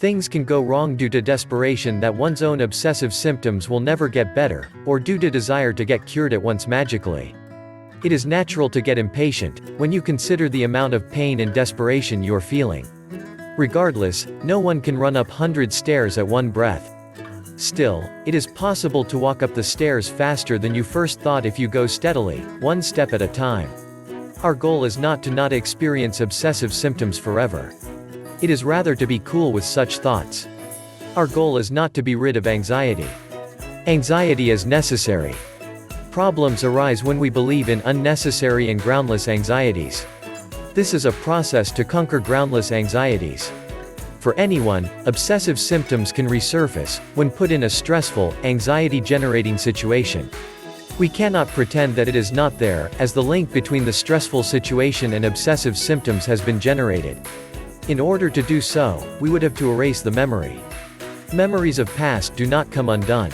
Things can go wrong due to desperation that one's own obsessive symptoms will never get better, or due to desire to get cured at once magically. It is natural to get impatient, when you consider the amount of pain and desperation you're feeling. Regardless, no one can run up 100 stairs at one breath. Still, it is possible to walk up the stairs faster than you first thought if you go steadily, one step at a time. Our goal is not to not experience obsessive symptoms forever. It is rather to be cool with such thoughts. Our goal is not to be rid of anxiety. Anxiety is necessary. Problems arise when we believe in unnecessary and groundless anxieties. This is a process to conquer groundless anxieties. For anyone, obsessive symptoms can resurface when put in a stressful, anxiety-generating situation. We cannot pretend that it is not there, as the link between the stressful situation and obsessive symptoms has been generated. In order to do so, we would have to erase the memory. Memories of past do not come undone.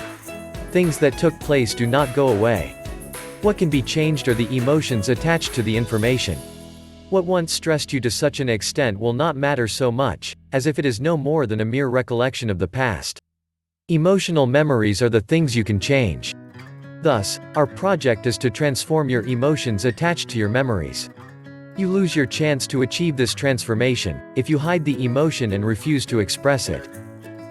Things that took place do not go away. What can be changed are the emotions attached to the information. What once stressed you to such an extent will not matter so much, as if it is no more than a mere recollection of the past. Emotional memories are the things you can change. Thus, our project is to transform your emotions attached to your memories. You lose your chance to achieve this transformation if you hide the emotion and refuse to express it.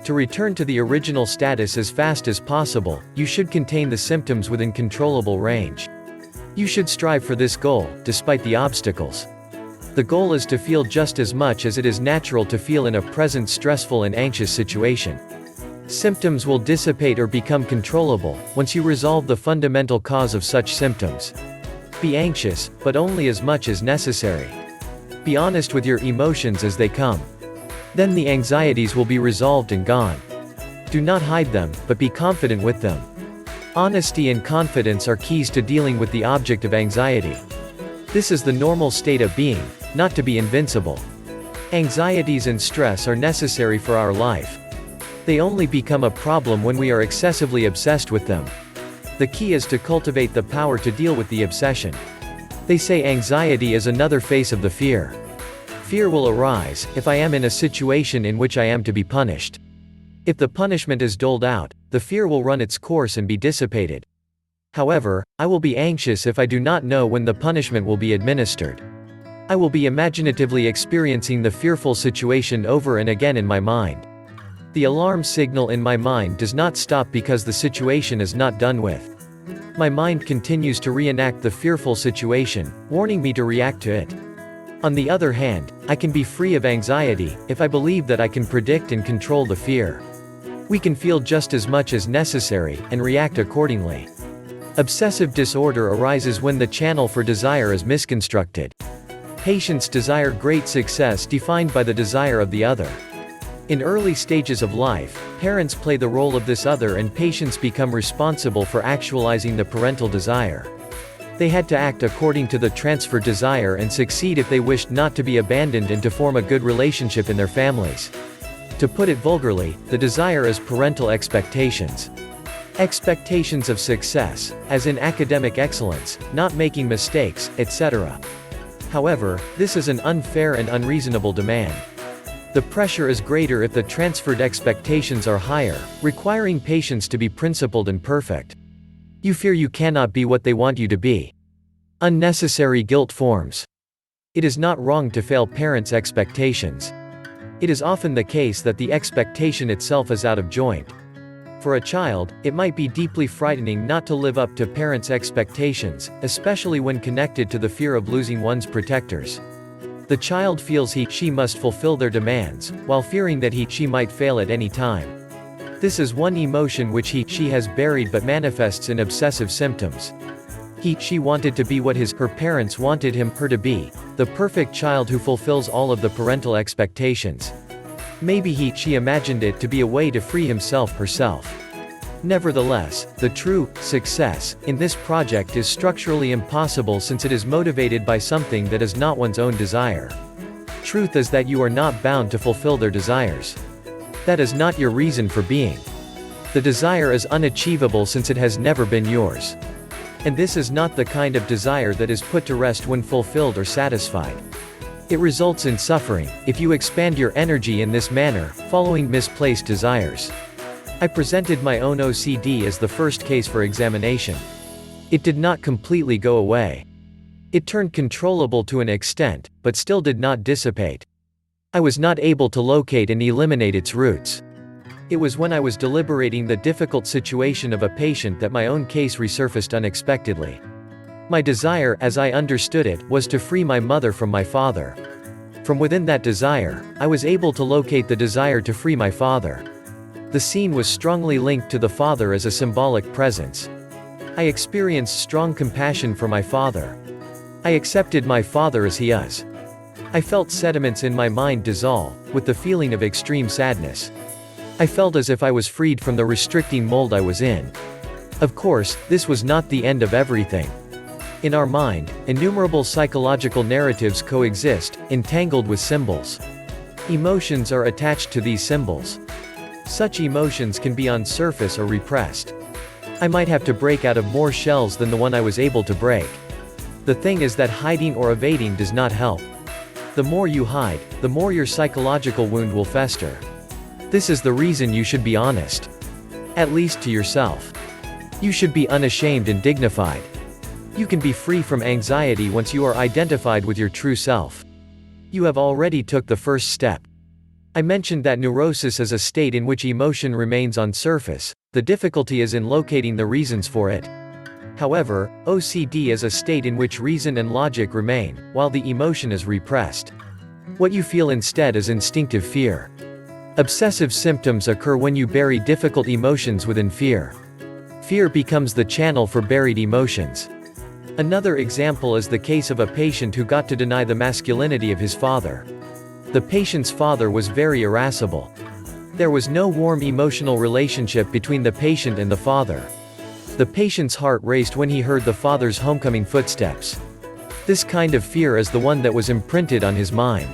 To return to the original status as fast as possible, you should contain the symptoms within controllable range. You should strive for this goal, despite the obstacles. The goal is to feel just as much as it is natural to feel in a present stressful and anxious situation. Symptoms will dissipate or become controllable once you resolve the fundamental cause of such symptoms. Be anxious, but only as much as necessary. Be honest with your emotions as they come. Then the anxieties will be resolved and gone. Do not hide them, but be confident with them. Honesty and confidence are keys to dealing with the object of anxiety. This is the normal state of being, not to be invincible. Anxieties and stress are necessary for our life. They only become a problem when we are excessively obsessed with them. The key is to cultivate the power to deal with the obsession. They say anxiety is another face of the fear. Fear will arise if I am in a situation in which I am to be punished. If the punishment is doled out, the fear will run its course and be dissipated. However, I will be anxious if I do not know when the punishment will be administered. I will be imaginatively experiencing the fearful situation over and again in my mind. The alarm signal in my mind does not stop because the situation is not done with. My mind continues to reenact the fearful situation, warning me to react to it. On the other hand, I can be free of anxiety if I believe that I can predict and control the fear. We can feel just as much as necessary, and react accordingly. Obsessive disorder arises when the channel for desire is misconstructed. Patients desire great success defined by the desire of the other. In early stages of life, parents play the role of this other and patients become responsible for actualizing the parental desire. They had to act according to the transferred desire and succeed if they wished not to be abandoned and to form a good relationship in their families. To put it vulgarly, the desire is parental expectations. Expectations of success, as in academic excellence, not making mistakes, etc. However, this is an unfair and unreasonable demand. The pressure is greater if the transferred expectations are higher, requiring patients to be principled and perfect. You fear you cannot be what they want you to be. Unnecessary guilt forms. It is not wrong to fail parents' expectations. It is often the case that the expectation itself is out of joint. For a child, it might be deeply frightening not to live up to parents' expectations, especially when connected to the fear of losing one's protectors. The child feels she must fulfill their demands, while fearing that she might fail at any time. This is one emotion which she has buried but manifests in obsessive symptoms. She wanted to be what her parents wanted her to be, the perfect child who fulfills all of the parental expectations. Maybe she imagined it to be a way to free herself. Nevertheless, the true success in this project is structurally impossible since it is motivated by something that is not one's own desire. Truth is that you are not bound to fulfill their desires. That is not your reason for being. The desire is unachievable since it has never been yours. And this is not the kind of desire that is put to rest when fulfilled or satisfied. It results in suffering, if you expand your energy in this manner, following misplaced desires. I presented my own OCD as the first case for examination. It did not completely go away. It turned controllable to an extent, but still did not dissipate. I was not able to locate and eliminate its roots. It was when I was deliberating the difficult situation of a patient that my own case resurfaced unexpectedly. My desire, as I understood it, was to free my mother from my father. From within that desire, I was able to locate the desire to free my father. The scene was strongly linked to the father as a symbolic presence. I experienced strong compassion for my father. I accepted my father as he is. I felt sediments in my mind dissolve, with the feeling of extreme sadness. I felt as if I was freed from the restricting mold I was in. Of course, this was not the end of everything. In our mind, innumerable psychological narratives coexist, entangled with symbols. Emotions are attached to these symbols. Such emotions can be on surface or repressed. I might have to break out of more shells than the one I was able to break. The thing is that hiding or evading does not help. The more you hide, the more your psychological wound will fester. This is the reason you should be honest. At least to yourself. You should be unashamed and dignified. You can be free from anxiety once you are identified with your true self. You have already took the first step. I mentioned that neurosis is a state in which emotion remains on surface. The difficulty is in locating the reasons for it. However, OCD is a state in which reason and logic remain, while the emotion is repressed. What you feel instead is instinctive fear. Obsessive symptoms occur when you bury difficult emotions within fear. Fear becomes the channel for buried emotions. Another example is the case of a patient who got to deny the masculinity of his father. The patient's father was very irascible. There was no warm emotional relationship between the patient and the father. The patient's heart raced when he heard the father's homecoming footsteps. This kind of fear is the one that was imprinted on his mind.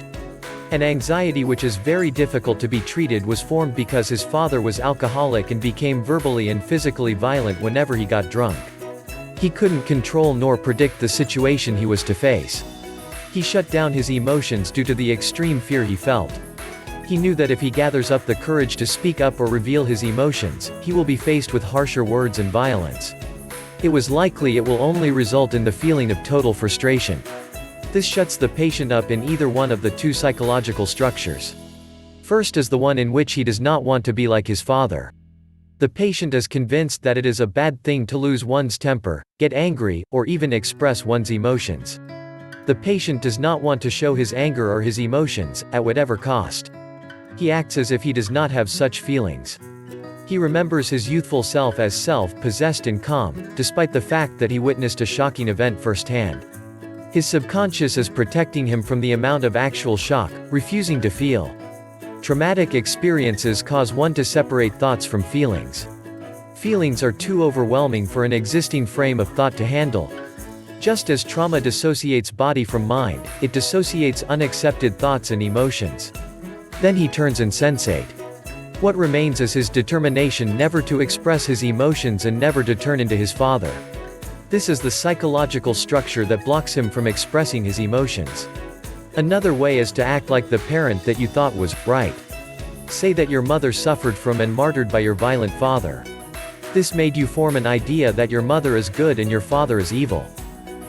An anxiety which is very difficult to be treated was formed because his father was alcoholic and became verbally and physically violent whenever he got drunk. He couldn't control nor predict the situation he was to face. He shut down his emotions due to the extreme fear he felt. He knew that if he gathers up the courage to speak up or reveal his emotions, he will be faced with harsher words and violence. It was likely it will only result in the feeling of total frustration. This shuts the patient up in either one of the two psychological structures. First is the one in which he does not want to be like his father. The patient is convinced that it is a bad thing to lose one's temper, get angry, or even express one's emotions. The patient does not want to show his anger or his emotions, at whatever cost. He acts as if he does not have such feelings. He remembers his youthful self as self-possessed and calm, despite the fact that he witnessed a shocking event firsthand. His subconscious is protecting him from the amount of actual shock, refusing to feel. Traumatic experiences cause one to separate thoughts from feelings. Feelings are too overwhelming for an existing frame of thought to handle. Just as trauma dissociates body from mind, it dissociates unaccepted thoughts and emotions. Then he turns insensate. What remains is his determination never to express his emotions and never to turn into his father. This is the psychological structure that blocks him from expressing his emotions. Another way is to act like the parent that you thought was right. Say that your mother suffered from and martyred by your violent father. This made you form an idea that your mother is good and your father is evil.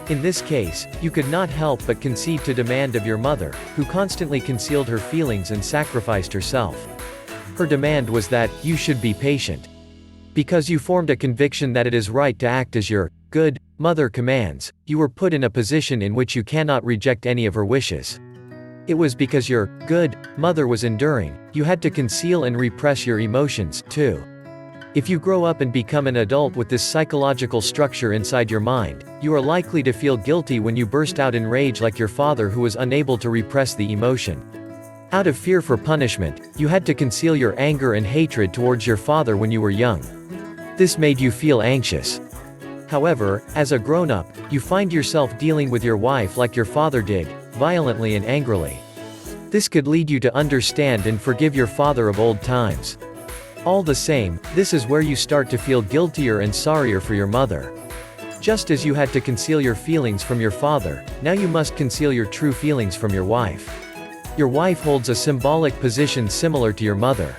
In this case, you could not help but concede to demand of your mother, who constantly concealed her feelings and sacrificed herself. Her demand was that you should be patient. Because you formed a conviction that it is right to act as your good mother commands, you were put in a position in which you cannot reject any of her wishes. It was because your good mother was enduring, you had to conceal and repress your emotions, too. If you grow up and become an adult with this psychological structure inside your mind, you are likely to feel guilty when you burst out in rage like your father who was unable to repress the emotion. Out of fear for punishment, you had to conceal your anger and hatred towards your father when you were young. This made you feel anxious. However, as a grown-up, you find yourself dealing with your wife like your father did, violently and angrily. This could lead you to understand and forgive your father of old times. All the same, this is where you start to feel guiltier and sorrier for your mother. Just as you had to conceal your feelings from your father, now you must conceal your true feelings from your wife. Your wife holds a symbolic position similar to your mother.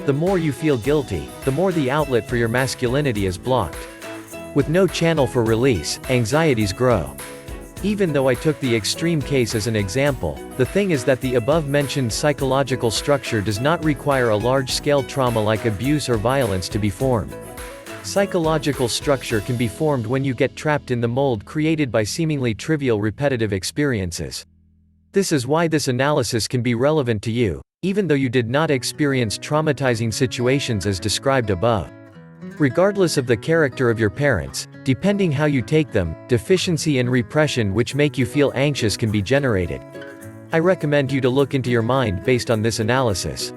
The more you feel guilty, the more the outlet for your masculinity is blocked. With no channel for release, anxieties grow. Even though I took the extreme case as an example, the thing is that the above-mentioned psychological structure does not require a large-scale trauma like abuse or violence to be formed. Psychological structure can be formed when you get trapped in the mold created by seemingly trivial repetitive experiences. This is why this analysis can be relevant to you, even though you did not experience traumatizing situations as described above. Regardless of the character of your parents, depending how you take them, deficiency and repression which make you feel anxious can be generated. I recommend you to look into your mind based on this analysis.